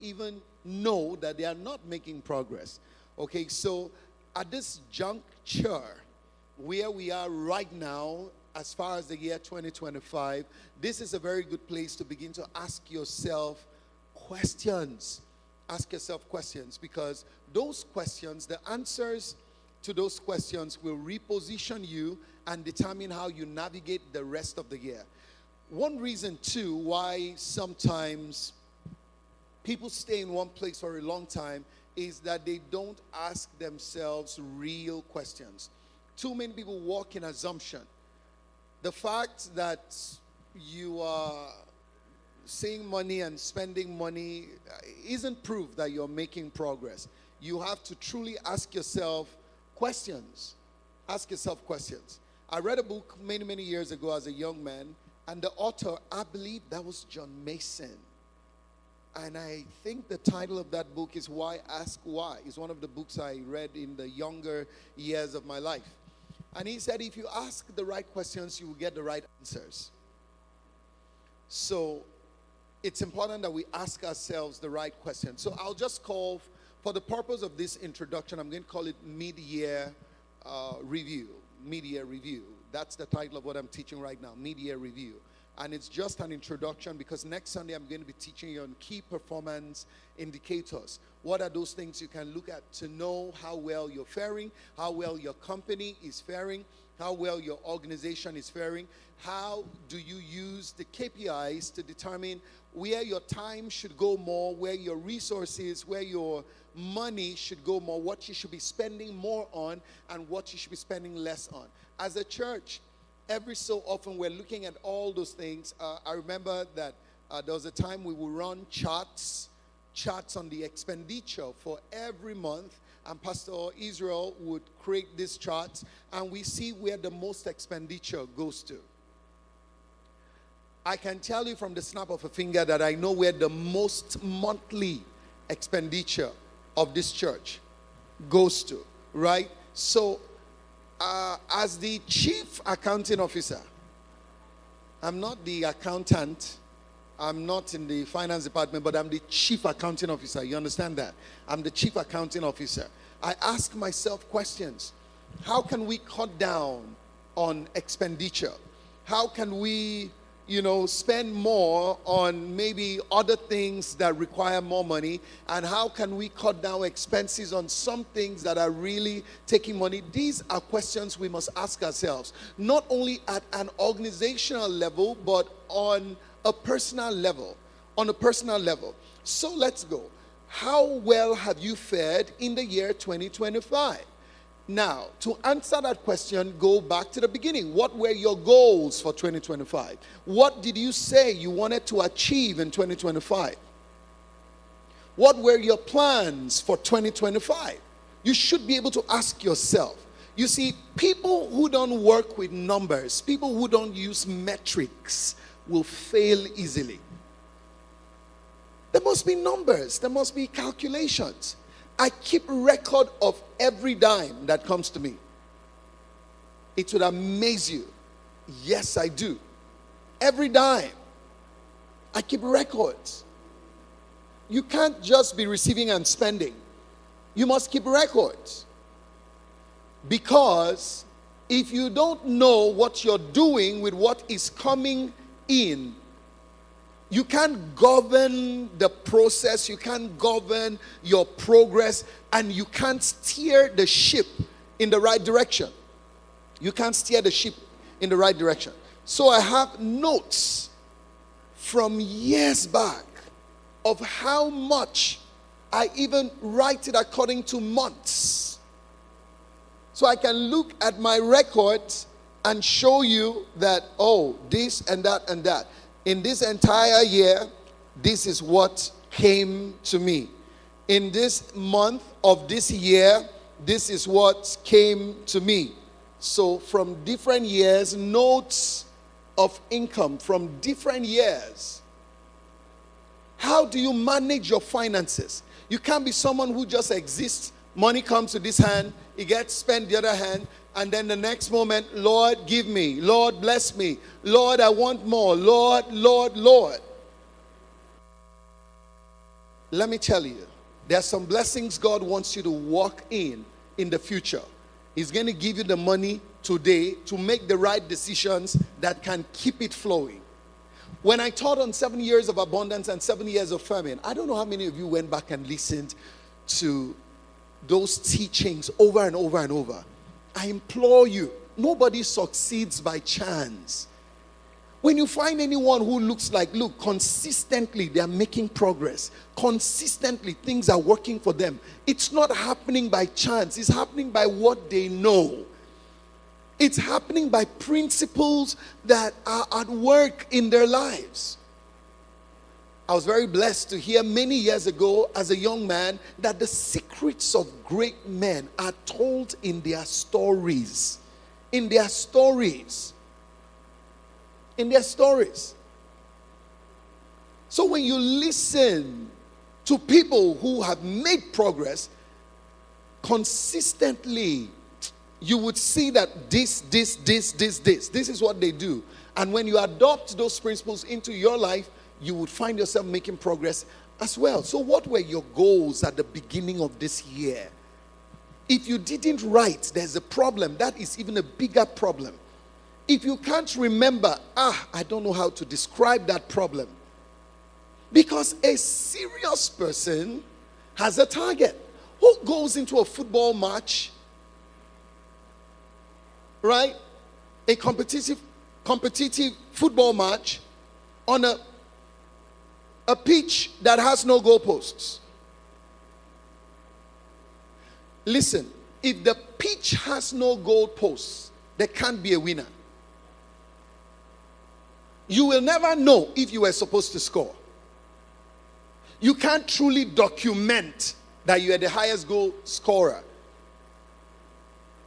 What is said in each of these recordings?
even know that they are not making progress. Okay, so at this juncture where we are right now, as far as the year 2025, this is a very good place to begin to ask yourself questions. Ask yourself questions, because those questions, the answers to those questions will reposition you and determine how you navigate the rest of the year. One reason, too, why sometimes people stay in one place for a long time is that they don't ask themselves real questions. Too many people walk in assumption. The fact that you are saving money and spending money isn't proof that you're making progress. You have to truly ask yourself questions. Ask yourself questions. I read a book many, many years ago as a young man, and the author, I believe that was John Mason. And I think the title of that book is Why Ask Why. It's one of the books I read in the younger years of my life. And he said, if you ask the right questions, you will get the right answers. So it's important that we ask ourselves the right questions. So I'll just call, for the purpose of this introduction, I'm going to call it mid-year review. Mid-year review. That's the title of what I'm teaching right now, mid-year review. And it's just an introduction, because next Sunday I'm going to be teaching you on key performance indicators. What are those things you can look at to know how well you're faring, how well your company is faring, how well your organization is faring? How do you use the KPIs to determine where your time should go more, where your resources, where your money should go more, what you should be spending more on, and what you should be spending less on? As a church, every so often we're looking at all those things. I remember that there was a time we would run charts on the expenditure for every month, and Pastor Israel would create these charts, and we see where the most expenditure goes to. I can tell you from the snap of a finger that I know where the most monthly expenditure of this church goes to, right? So, as the chief accounting officer, I'm not the accountant, I'm not in the finance department, but I'm the chief accounting officer. You understand that? I'm the chief accounting officer. I ask myself questions. How can we cut down on expenditure? How can we, spend more on maybe other things that require more money? And how can we cut down expenses on some things that are really taking money? These are questions we must ask ourselves, not only at an organizational level, but on a personal level. So let's go. How well have you fared in the year 2025? Now, to answer that question, go back to the beginning. What were your goals for 2025? What did you say you wanted to achieve in 2025? What were your plans for 2025? You should be able to ask yourself. You see, people who don't work with numbers, people who don't use metrics, will fail easily. There must be numbers. There must be calculations. I keep record of every dime that comes to me. It would amaze you. Yes, I do. Every dime. I keep records. You can't just be receiving and spending. You must keep records. Because if you don't know what you're doing with what is coming in, you can't govern the process, you can't govern your progress, and you can't steer the ship in the right direction. You can't steer the ship in the right direction. So I have notes from years back of how much I even write it according to months. So I can look at my records and show you that, this and that and that. In this entire year, this is what came to me. In this month of this year, this is what came to me. So from different years, notes of income from different years. How do you manage your finances? You can't be someone who just exists. Money comes to this hand, it gets spent the other hand, and then the next moment, Lord, give me. Lord, bless me. Lord, I want more. Lord, Lord, Lord. How do you manage your finances? You can't be someone who just exists. Money comes to this hand, it gets spent the other hand, and then the next moment, Lord, give me. Lord, bless me. Lord, I want more. Lord, Lord, Lord. Lord, I want more. Lord, Lord, Lord. let me tell you, there are some blessings God wants you to walk in the future. He's going to give you the money today to make the right decisions that can keep it flowing. When I taught on 7 years of abundance and 7 years of famine, I don't know how many of you went back and listened to those teachings over and over and over. I implore you, nobody succeeds by chance. When you find anyone who looks like, look, consistently they are making progress, consistently things are working for them, it's not happening by chance. It's happening by what they know. It's happening by principles that are at work in their lives. I was very blessed to hear many years ago as a young man that the secrets of great men are told in their stories. In their stories. In their stories. So when you listen to people who have made progress consistently, you would see that this is what they do. And when you adopt those principles into your life, you would find yourself making progress as well. So what were your goals at the beginning of this year? If you didn't write, there's a problem. That is even a bigger problem. If you can't remember, I don't know how to describe that problem. Because a serious person has a target. Who goes into a football match, right? A competitive football match on a pitch that has no goalposts. Listen, if the pitch has no goalposts, there can't be a winner. You will never know if you were supposed to score. You can't truly document that you are the highest goal scorer.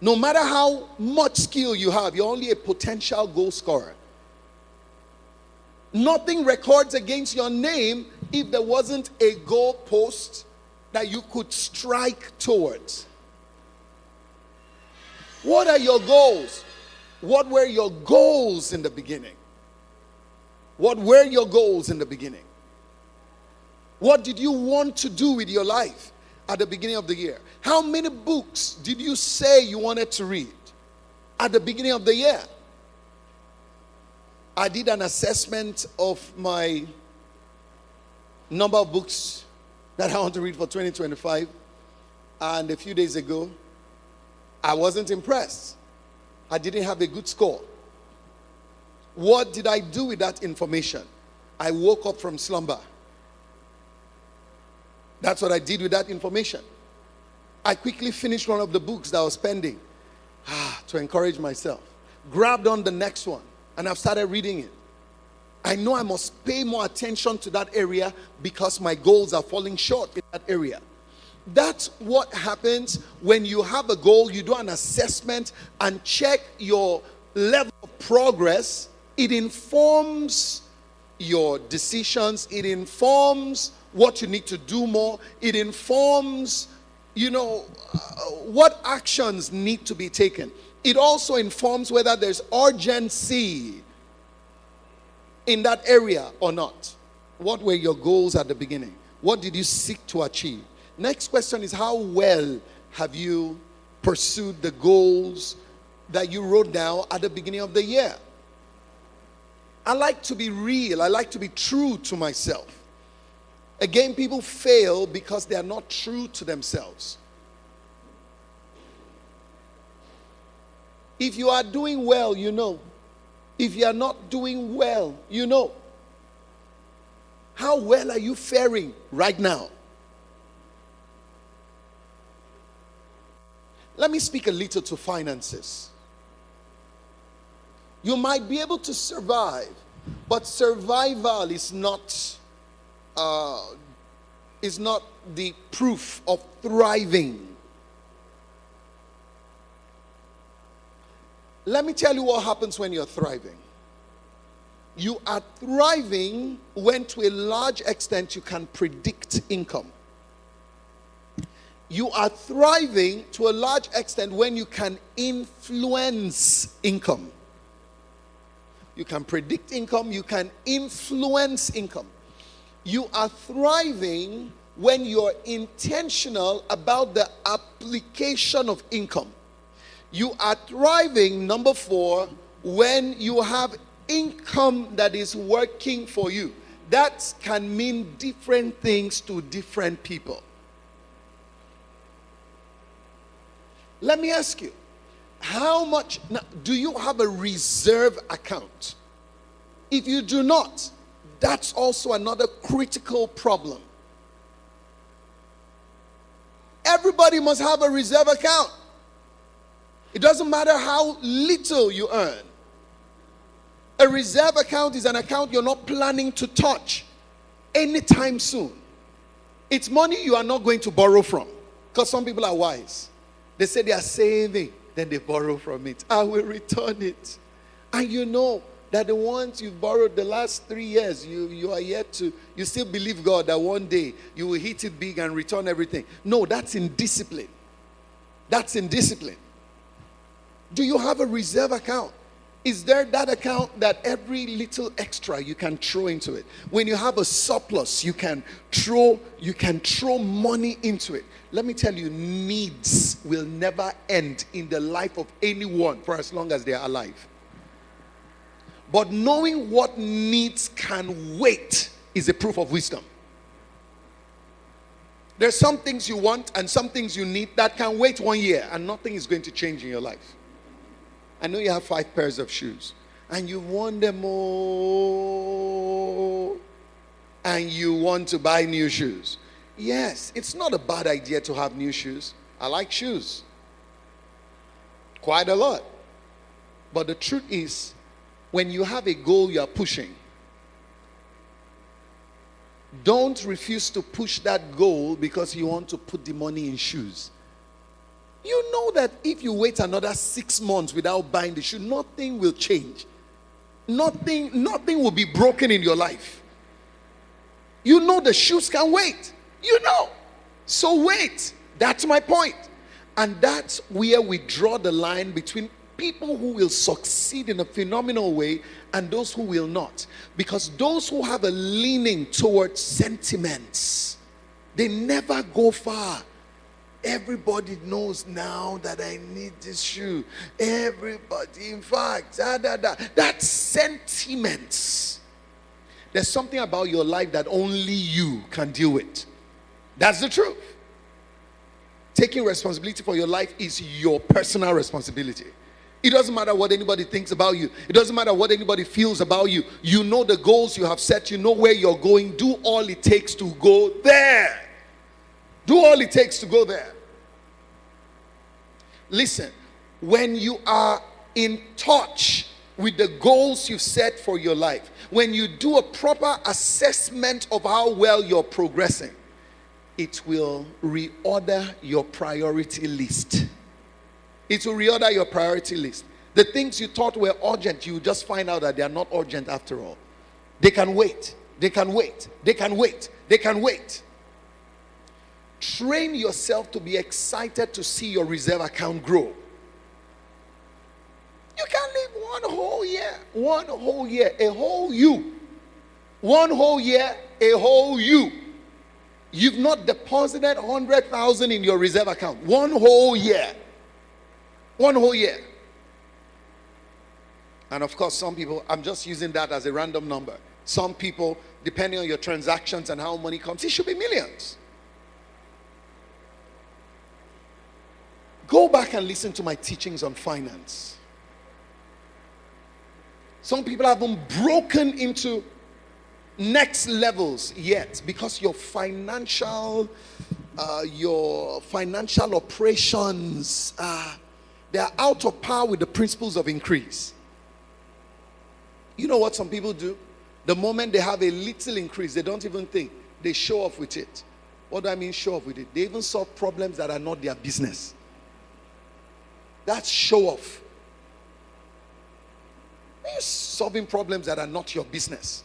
No matter how much skill you have, you're only a potential goal scorer. Nothing records against your name if there wasn't a goal post that you could strike towards. What are your goals? What were your goals in the beginning? What were your goals in the beginning? What did you want to do with your life at the beginning of the year? How many books did you say you wanted to read at the beginning of the year? I did an assessment of my number of books that I want to read for 2025. And a few days ago, I wasn't impressed. I didn't have a good score. What did I do with that information? I woke up from slumber. That's what I did with that information. I quickly finished one of the books that was pending to encourage myself. Grabbed on the next one, and I've started reading it. I know I must pay more attention to that area because my goals are falling short in that area. That's what happens when you have a goal, you do an assessment and check your level of progress. It informs your decisions. It informs what you need to do more. It informs, what actions need to be taken. It also informs whether there's urgency in that area or not. What were your goals at the beginning? What did you seek to achieve? Next question is, how well have you pursued the goals that you wrote down at the beginning of the year? I like to be real. I like to be true to myself. Again, people fail because they are not true to themselves. If you are doing well, you know. If you are not doing well, you know. How well are you faring right now? Let me speak a little to finances. You might be able to survive, but survival is not the proof of thriving. Let me tell you what happens when you're thriving. You are thriving when, to a large extent, you can predict income. You are thriving to a large extent when you can influence income. You can predict income, you can influence income. You are thriving when you're intentional about the application of income. You are thriving, number 4, when you have income that is working for you. That can mean different things to different people. Let me ask you, how much, now, do you have a reserve account? If you do not, that's also another critical problem. Everybody must have a reserve account. It doesn't matter how little you earn. A reserve account is an account you're not planning to touch anytime soon. It's money you are not going to borrow from. Because some people are wise. They say they are saving, then they borrow from it. I will return it. And you know that the ones you borrowed the last 3 years, you are yet to, you still believe God that one day you will hit it big and return everything. No, that's indiscipline. That's indiscipline. Do you have a reserve account? Is there that account that every little extra you can throw into it? When you have a surplus, you can throw money into it. Let me tell you, needs will never end in the life of anyone for as long as they are alive. But knowing what needs can wait is a proof of wisdom. There's some things you want and some things you need that can wait 1 year and nothing is going to change in your life. I know you have 5 pairs of shoes and you want them all and you want to buy new shoes. Yes, it's not a bad idea to have new shoes. I like shoes quite a lot. But the truth is, when you have a goal you are pushing, don't refuse to push that goal because you want to put the money in shoes. You know that if you wait another 6 months without buying the shoe, nothing will change. Nothing will be broken in your life. You know the shoes can wait. You know. So wait. That's my point. And that's where we draw the line between people who will succeed in a phenomenal way and those who will not. Because those who have a leaning towards sentiments, they never go far. Everybody knows now that I need this shoe. Everybody, in fact, that's sentiments. There's something about your life that only you can deal with. That's the truth. Taking responsibility for your life is your personal responsibility. It doesn't matter what anybody thinks about you. It doesn't matter what anybody feels about you. You know the goals you have set. You know where you're going. Do all it takes to go there. Do all it takes to go there. Listen, when you are in touch with the goals you've set for your life, when you do a proper assessment of how well you're progressing, it will reorder your priority list. It will reorder your priority list. The things you thought were urgent, you just find out that they are not urgent after all. They can wait. They can wait. They can wait. They can wait. Train yourself to be excited to see your reserve account grow. You can live one whole year, a whole you. 1 whole year, a whole you. You've not deposited 100,000 in your reserve account. 1 whole year. 1 whole year. And of course, some people, I'm just using that as a random number. Some people, depending on your transactions and how money comes, it should be millions. Go back and listen to my teachings on finance. Some people haven't broken into next levels yet because your financial operations, they are out of par with the principles of increase. You know what some people do? The moment they have a little increase, they don't even think. They show off with it. What do I mean show off with it? They even solve problems that are not their business. That's show off. You're solving problems that are not your business.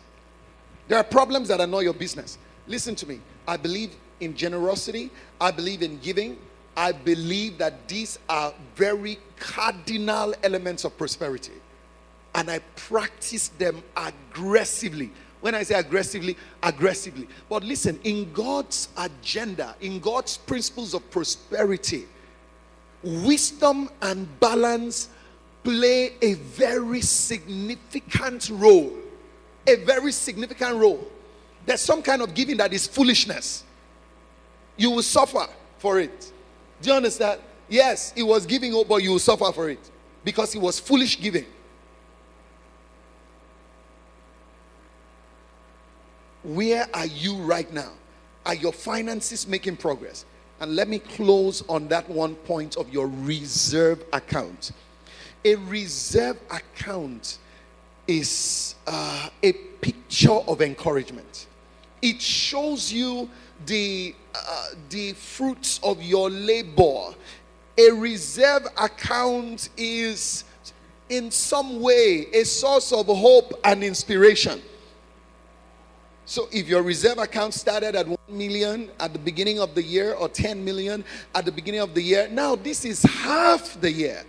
There are problems that are not your business. Listen to me. I believe in generosity. I believe in giving. I believe that these are very cardinal elements of prosperity. And I practice them aggressively. When I say aggressively, aggressively. But listen, in God's agenda, in God's principles of prosperity, wisdom and balance play a very significant role. A very significant role. There's some kind of giving that is foolishness. You will suffer for it. Do you understand? Yes, it was giving, but you will suffer for it. Because it was foolish giving. Where are you right now? Are your finances making progress? And let me close on that one point of your reserve account. A reserve account is a picture of encouragement. It shows you the fruits of your labor. A reserve account is in some way a source of hope and inspiration. So if your reserve account started at 1 million at the beginning of the year, or 10 million at the beginning of the year, now this is half the year.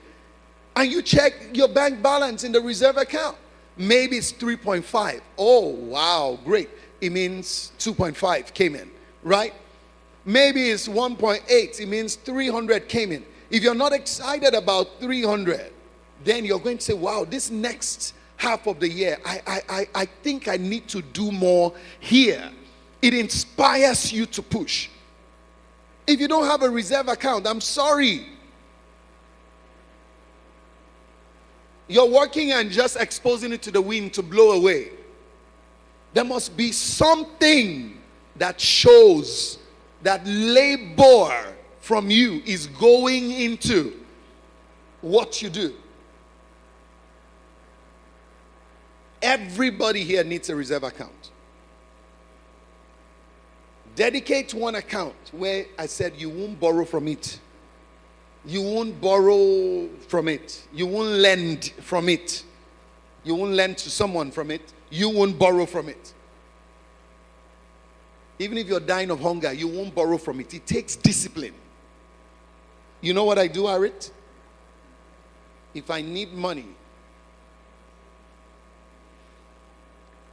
And you check your bank balance in the reserve account. Maybe it's 3.5. Oh, wow, great. It means 2.5 came in, right? Maybe it's 1.8. It means 300 came in. If you're not excited about 300, then you're going to say, wow, this next half of the year, I think I need to do more here. It inspires you to push. If you don't have a reserve account, I'm sorry. You're working and just exposing it to the wind to blow away. There must be something that shows that labor from you is going into what you do. Everybody here needs a reserve account. Dedicate one account where I said you won't borrow from it. You won't borrow from it. You won't lend from it. You won't lend to someone from it. You won't borrow from it. Even if you're dying of hunger, you won't borrow from it. It takes discipline. You know what I do, Arit? If I need money,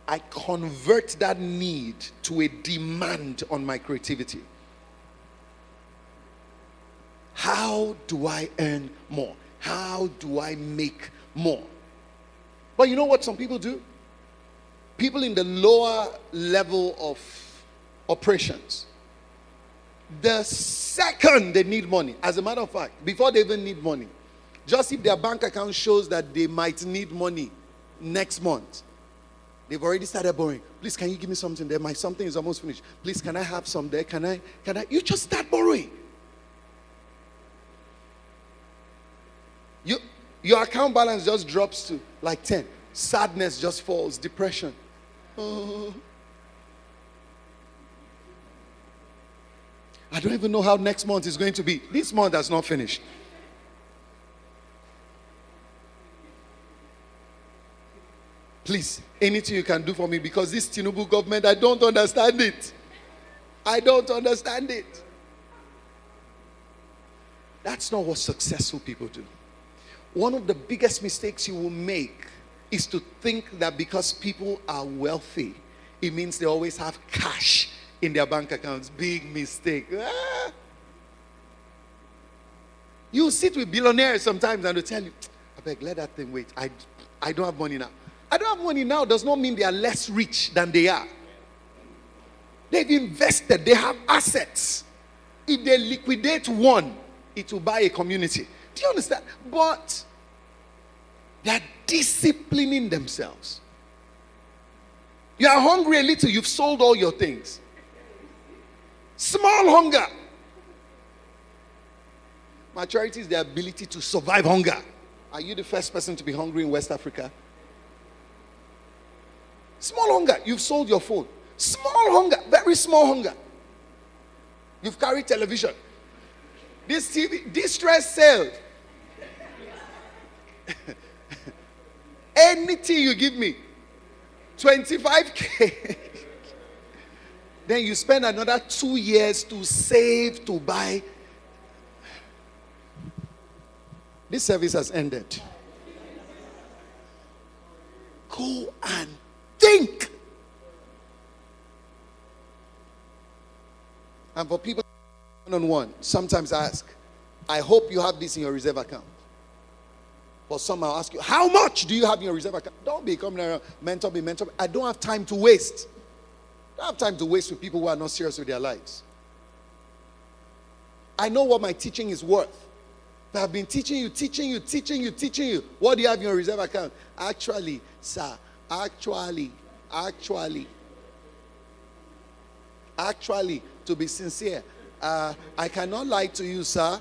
I convert that need to a demand on my creativity. How do I earn more? How do I make more? But you know what some people do? People in the lower level of operations, the second they need money, as a matter of fact, before they even need money, just if their bank account shows that they might need money next month, they've already started borrowing. Please, can you give me something there? My something is almost finished. Please, can I have some there? Can I? You just start borrowing. Your account balance just drops to like 10. Sadness just falls. Depression. Oh. I don't even know how next month is going to be. This month has not finished. Please, anything you can do for me, because this Tinubu government, I don't understand it. I don't understand it. That's not what successful people do. One of the biggest mistakes you will make is to think that because people are wealthy, it means they always have cash in their bank accounts. Big mistake. You sit with billionaires sometimes and they'll tell you, I beg, let that thing wait. I don't have money now. I don't have money now does not mean they are less rich than they are. They've invested. They have assets. If they liquidate one, it will buy a community. Do you understand? But they are disciplining themselves. You are hungry a little, you've sold all your things. Small hunger. Maturity is the ability to survive hunger. Are you the first person to be hungry in West Africa? Small hunger, you've sold your phone. Small hunger, very small hunger. You've carried television. This TV, distress sale. Anything you give me, 25K. Then you spend another 2 years to save, to buy. This service has ended. Go and think. And for people one-on-one, sometimes I ask, I hope you have this in your reserve account. But some I'll ask you, how much do you have in your reserve account? Don't be coming around, mentor me. I don't have time to waste. I don't have time to waste with people who are not serious with their lives. I know what my teaching is worth. I've been teaching you. What do you have in your reserve account? Actually, sir, actually, to be sincere, I cannot lie to you, sir.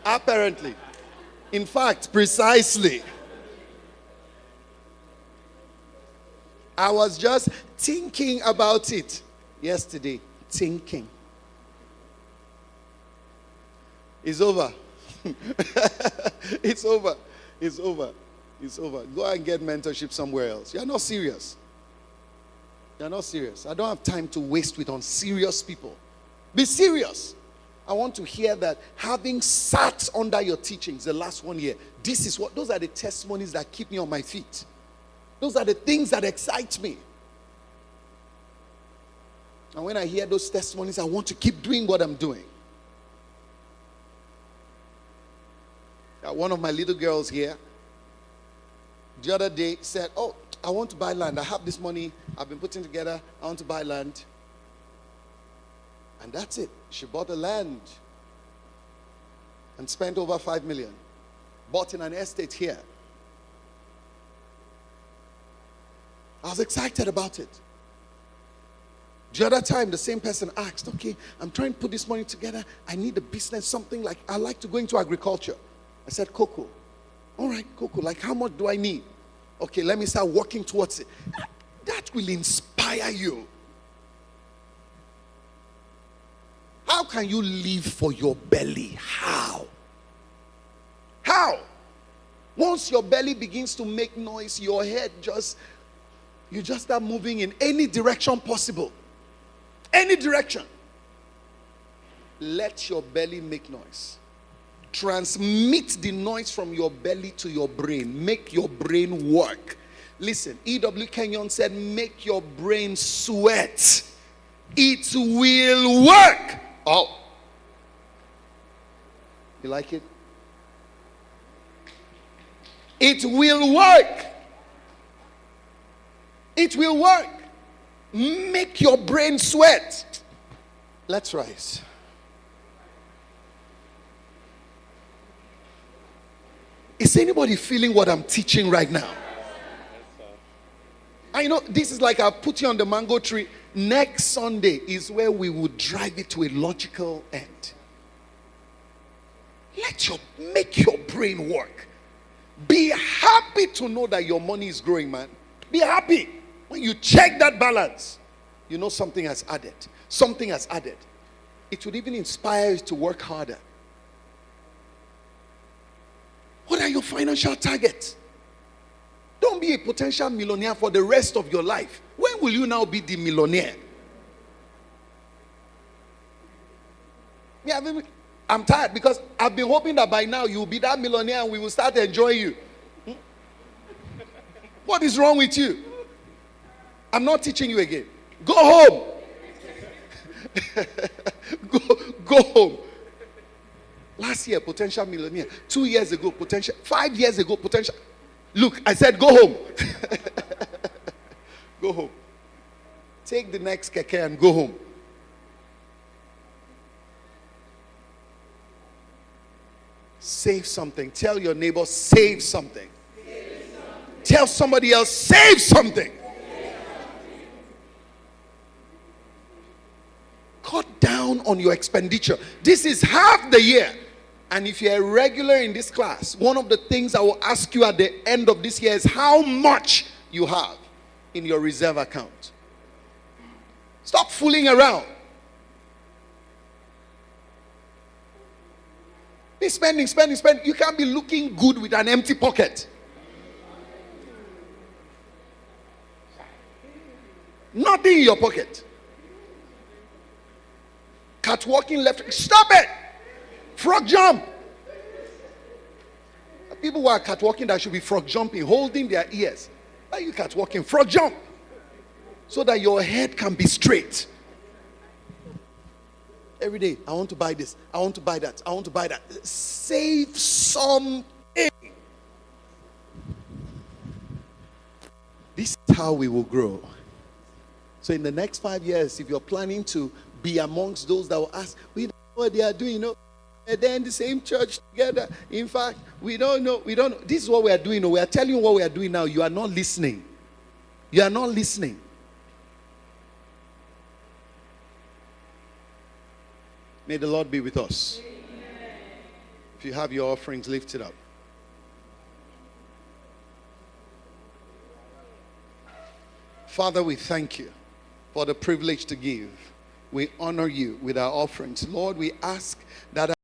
Apparently. In fact, precisely. I was just thinking about it yesterday. Thinking. It's over. It's over. It's over. It's over. Go and get mentorship somewhere else. You're not serious. You're not serious. I don't have time to waste with unserious people. Be serious. I want to hear that having sat under your teachings the last 1 year, those are the testimonies that keep me on my feet. Those are the things that excite me. And when I hear those testimonies, I want to keep doing what I'm doing. One of my little girls here, the other day said, oh, I want to buy land. I have this money I've been putting together. I want to buy land. And that's it. She bought the land and spent over 5 million. Bought in an estate here. I was excited about it. The other time, the same person asked, okay, I'm trying to put this money together. I need a business, something like, I like to go into agriculture. I said, cocoa. All right, cocoa. Like, how much do I need? Okay, let me start working towards it. That will inspire you. How can you live for your belly? How? How? Once your belly begins to make noise, your head you just start moving in any direction possible. Any direction. Let your belly make noise. Transmit the noise from your belly to your brain. Make your brain work. Listen, 𝐓𝐡𝐚𝐭'𝐥𝐥 Kenyon said, make your brain sweat. It will work. Oh. You like it? It will work. It will work. Make your brain sweat. Let's rise. Is anybody feeling what I'm teaching right now? I know this is like I've put you on the mango tree. Next Sunday is where we will drive it to a logical end. Make your brain work. Be happy to know that your money is growing, man. Be happy. When you check that balance, you know something has added. Something has added. It would even inspire you to work harder. What are your financial targets? Don't be a potential millionaire for the rest of your life. When will you now be the millionaire? Yeah, I'm tired because I've been hoping that by now you'll be that millionaire and we will start enjoying you. What is wrong with you? I'm not teaching you again. Go home. Go home. Last year, potential millionaire. 2 years ago, potential. 5 years ago, potential. Look, I said go home. Go home. Take the next keke and go home. Save something. Tell your neighbor, save something. Save something. Tell somebody else, save something. Cut down on your expenditure. This is half the year. And if you're a regular in this class, one of the things I will ask you at the end of this year is how much you have in your reserve account. Stop fooling around. Be spending. You can't be looking good with an empty pocket. Nothing in your pocket. Catwalking left. Stop it. Frog jump. People who are catwalking that should be frog jumping, holding their ears. Why are you catwalking? Frog jump. So that your head can be straight. every day, I want to buy this, I want to buy that, I want to buy that. Save something. This is how we will grow. So in the next 5 years, if you're planning to be amongst those that will ask, we don't know what they are doing, they're in the same church together. In fact, we don't know. This is what we are doing. We are telling you what we are doing now. You are not listening. You are not listening. May the Lord be with us. Amen. If you have your offerings, lift it up. Father, we thank you for the privilege to give. We honor you with our offerings. Lord, we ask that